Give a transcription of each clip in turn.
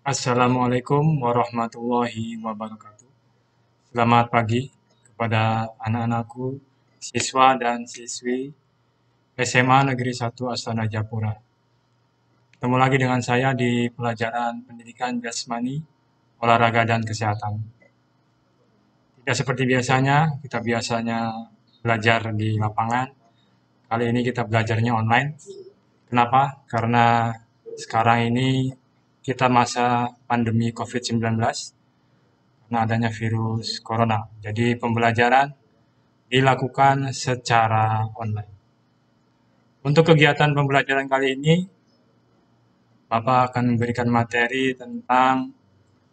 Assalamualaikum warahmatullahi wabarakatuh. Selamat pagi kepada anak-anakku, siswa dan siswi SMA Negeri 1 Astana Japura. Ketemu lagi dengan saya di pelajaran pendidikan jasmani, olahraga dan kesehatan. Tidak seperti biasanya, kita biasanya belajar di lapangan. Kali ini kita belajarnya online. Kenapa? Karena sekarang ini kita masa pandemi COVID-19 karena adanya virus corona. Jadi pembelajaran dilakukan secara online. Untuk kegiatan pembelajaran kali ini, Bapak akan memberikan materi tentang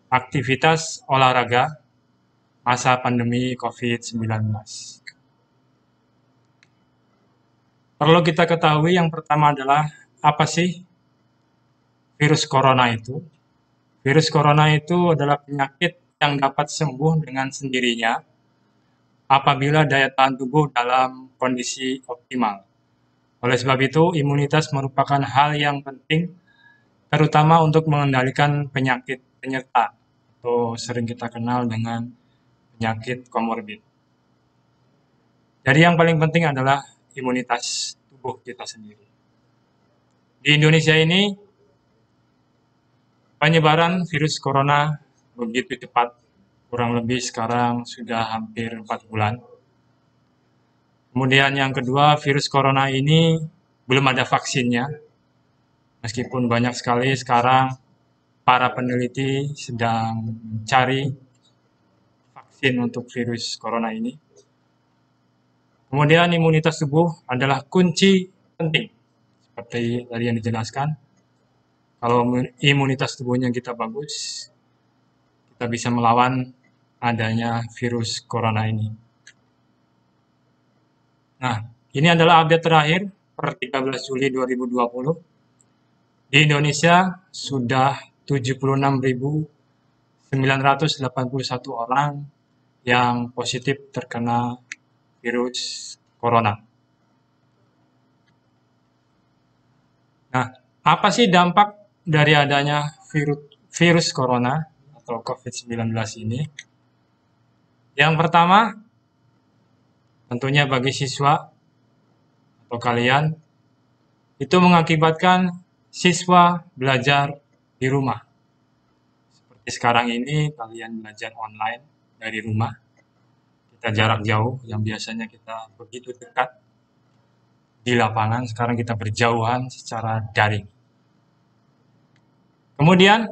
aktivitas olahraga masa pandemi COVID-19. Perlu kita ketahui yang pertama adalah apa sih virus corona itu? Virus corona itu adalah penyakit yang dapat sembuh dengan sendirinya apabila daya tahan tubuh dalam kondisi optimal. Oleh sebab itu, imunitas merupakan hal yang penting, terutama untuk mengendalikan penyakit penyerta, atau sering kita kenal dengan penyakit komorbid. Jadi yang paling penting adalah imunitas tubuh kita sendiri. Di Indonesia ini, penyebaran virus corona begitu cepat, kurang lebih sekarang sudah hampir 4 bulan. Kemudian yang kedua, virus corona ini belum ada vaksinnya, meskipun banyak sekali sekarang para peneliti sedang mencari vaksin untuk virus corona ini. Kemudian imunitas tubuh adalah kunci penting, seperti tadi yang dijelaskan. Kalau imunitas tubuhnya kita bagus, kita bisa melawan adanya virus corona ini. Nah, ini adalah update terakhir per 13 Juli 2020. Di Indonesia sudah 76.981 orang yang positif terkena virus corona. Nah, apa sih dampak dari adanya virus corona atau COVID-19 ini? Yang pertama, tentunya bagi siswa atau kalian, itu mengakibatkan siswa belajar di rumah. Seperti sekarang ini, kalian belajar online dari rumah. Kita jarak jauh, yang biasanya kita begitu dekat di lapangan, sekarang kita berjauhan secara daring. Kemudian,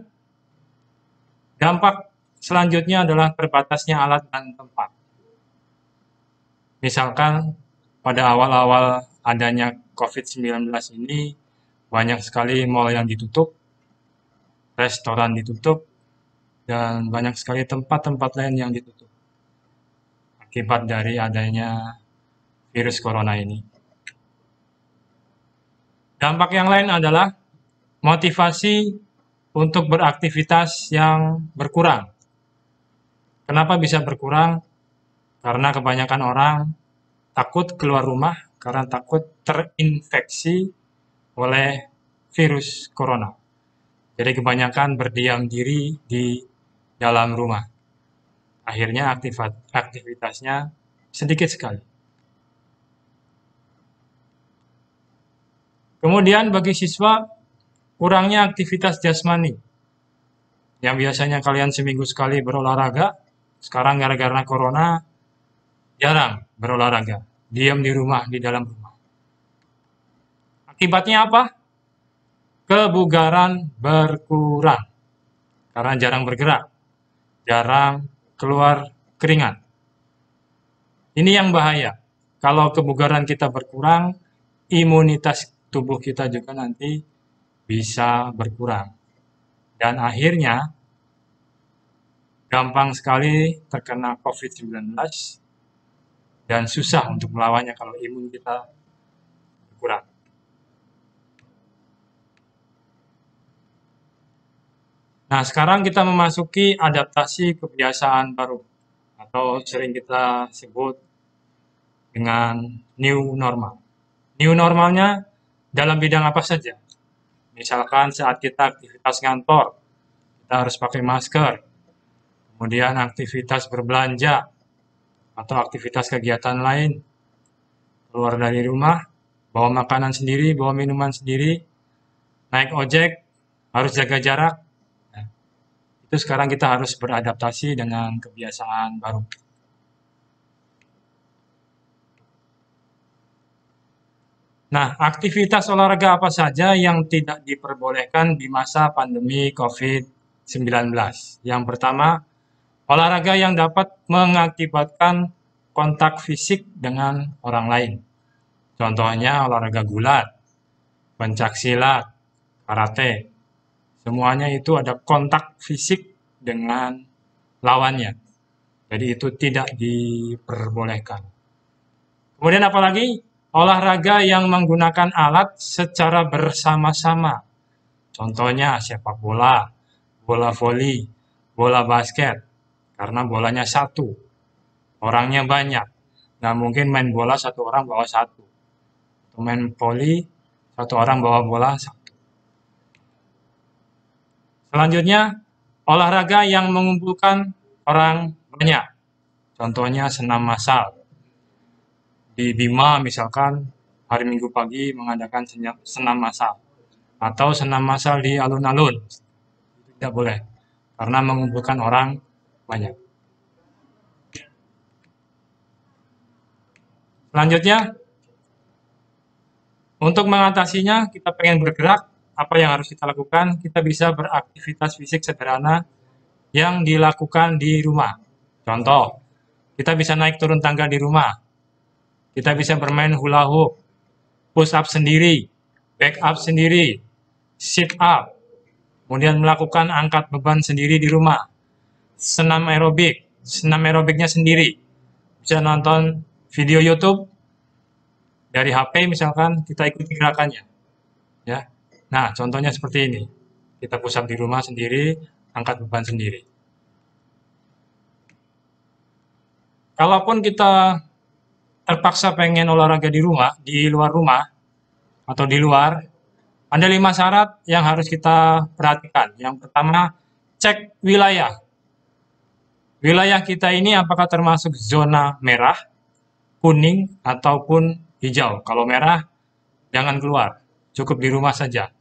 dampak selanjutnya adalah terbatasnya alat dan tempat. Misalkan pada awal-awal adanya COVID-19 ini, banyak sekali mal yang ditutup, restoran ditutup, dan banyak sekali tempat-tempat lain yang ditutup akibat dari adanya virus corona ini. Dampak yang lain adalah motivasi untuk beraktivitas yang berkurang. Kenapa bisa berkurang? Karena kebanyakan orang takut keluar rumah karena takut terinfeksi oleh virus corona. Jadi kebanyakan berdiam diri di dalam rumah. Akhirnya aktivitasnya sedikit sekali. Kemudian bagi siswa, kurangnya aktivitas jasmani. Yang biasanya kalian seminggu sekali berolahraga, sekarang gara-gara corona jarang berolahraga. Diam di rumah, di dalam rumah. Akibatnya apa? Kebugaran berkurang. Karena jarang bergerak, jarang keluar keringat. Ini yang bahaya. Kalau kebugaran kita berkurang, imunitas tubuh kita juga nanti bisa berkurang. Dan akhirnya, gampang sekali terkena COVID-19 dan susah untuk melawannya kalau imun kita berkurang. Nah, sekarang kita memasuki adaptasi kebiasaan baru atau sering kita sebut dengan new normal. New normalnya dalam bidang apa saja? Misalkan saat kita aktivitas ngantor, kita kita harus pakai masker. Kemudian aktivitas berbelanja atau aktivitas kegiatan lain, keluar dari rumah, bawa makanan sendiri, bawa minuman sendiri, naik ojek, harus jaga jarak. Nah, itu sekarang kita harus beradaptasi dengan kebiasaan baru. Nah, aktivitas olahraga apa saja yang tidak diperbolehkan di masa pandemi COVID-19? Yang pertama, olahraga yang dapat mengakibatkan kontak fisik dengan orang lain. Contohnya olahraga gulat, pencaksilat, karate. Semuanya itu ada kontak fisik dengan lawannya. Jadi itu tidak diperbolehkan. Kemudian apalagi? Olahraga yang menggunakan alat secara bersama-sama. Contohnya sepak bola, bola voli, bola basket. Karena bolanya satu, orangnya banyak. Nggak mungkin main bola satu orang bawa satu. Atau main voli, satu orang bawa bola satu. Selanjutnya, olahraga yang mengumpulkan orang banyak. Contohnya senam massal. Di Bima misalkan hari Minggu pagi mengadakan senam massal. Atau senam massal di alun-alun. Tidak boleh. Karena mengumpulkan orang banyak. Selanjutnya, untuk mengatasinya kita pengen bergerak, apa yang harus kita lakukan? Kita bisa beraktivitas fisik sederhana yang dilakukan di rumah. Contoh, kita bisa naik turun tangga di rumah. Kita bisa bermain hula hoop, push up sendiri, back up sendiri, sit up. Kemudian melakukan angkat beban sendiri di rumah. Senam aerobik, senam aerobiknya sendiri. Bisa nonton video YouTube dari HP misalkan, kita ikuti gerakannya. Ya. Nah, contohnya seperti ini. Kita push up di rumah sendiri, angkat beban sendiri. Kalaupun kita terpaksa pengen olahraga di rumah, di luar rumah, atau di luar, ada 5 syarat yang harus kita perhatikan. Yang pertama, cek wilayah. Wilayah kita ini apakah termasuk zona merah, kuning, ataupun hijau. Kalau merah, jangan keluar. Cukup di rumah saja.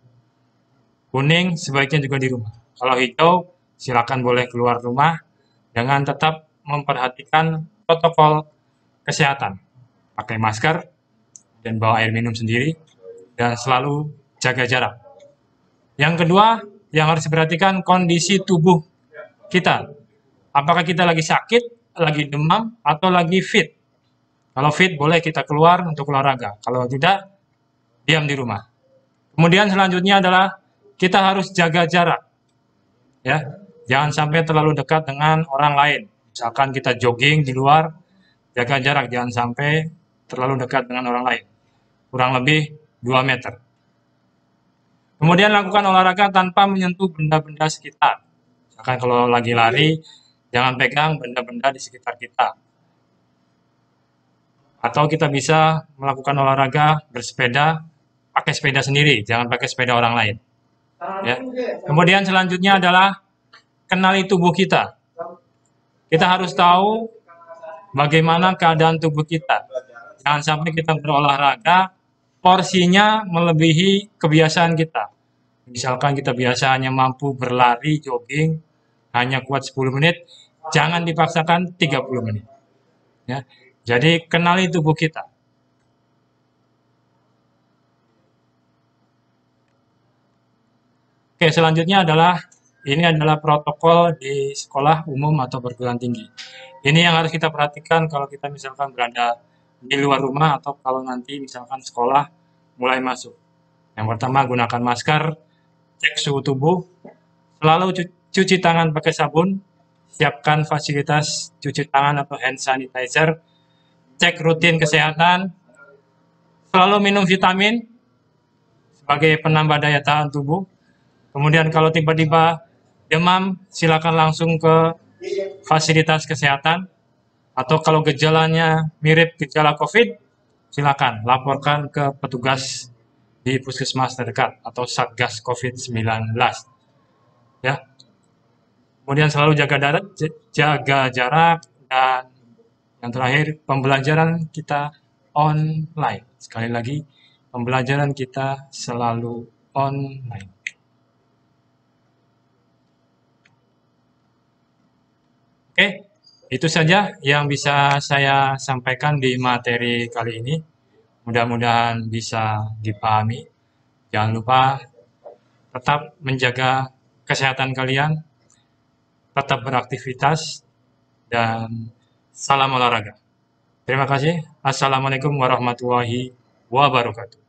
Kuning, sebaiknya juga di rumah. Kalau hijau, silakan boleh keluar rumah dengan tetap memperhatikan protokol kesehatan. Pakai masker, dan bawa air minum sendiri, dan selalu jaga jarak. Yang kedua, yang harus diperhatikan kondisi tubuh kita. Apakah kita lagi sakit, lagi demam, atau lagi fit? Kalau fit, boleh kita keluar untuk olahraga. Kalau tidak, diam di rumah. Kemudian selanjutnya adalah kita harus jaga jarak. Ya, jangan sampai terlalu dekat dengan orang lain. Misalkan kita jogging di luar, jaga jarak, jangan sampai terlalu dekat dengan orang lain. Kurang lebih 2 meter. Kemudian lakukan olahraga tanpa menyentuh benda-benda sekitar. Misalkan kalau lagi lari, jangan pegang benda-benda di sekitar kita. Atau kita bisa melakukan olahraga bersepeda, pakai sepeda sendiri, jangan pakai sepeda orang lain. Ya. Kemudian selanjutnya adalah kenali tubuh kita. Kita harus tahu bagaimana keadaan tubuh kita. Jangan sampai kita berolahraga, porsinya melebihi kebiasaan kita. Misalkan kita biasa hanya mampu berlari, jogging, hanya kuat 10 menit, jangan dipaksakan 30 menit. Ya. Jadi kenali tubuh kita. Oke, selanjutnya ini adalah protokol di sekolah umum atau perguruan tinggi. Ini yang harus kita perhatikan kalau kita misalkan berada di luar rumah atau kalau nanti misalkan sekolah mulai masuk. Yang pertama, gunakan masker, cek suhu tubuh, selalu cuci tangan pakai sabun, siapkan fasilitas cuci tangan atau hand sanitizer, cek rutin kesehatan, selalu minum vitamin sebagai penambah daya tahan tubuh. Kemudian kalau tiba-tiba demam, silakan langsung ke fasilitas kesehatan. Atau kalau gejalanya mirip gejala COVID, silakan laporkan ke petugas di puskesmas terdekat atau Satgas COVID-19. Ya. Kemudian selalu jaga jarak, dan yang terakhir pembelajaran kita online. Sekali lagi, pembelajaran kita selalu online. Oke, itu saja yang bisa saya sampaikan di materi kali ini. Mudah-mudahan bisa dipahami. Jangan lupa tetap menjaga kesehatan kalian, tetap beraktivitas, dan salam olahraga. Terima kasih. Assalamualaikum warahmatullahi wabarakatuh.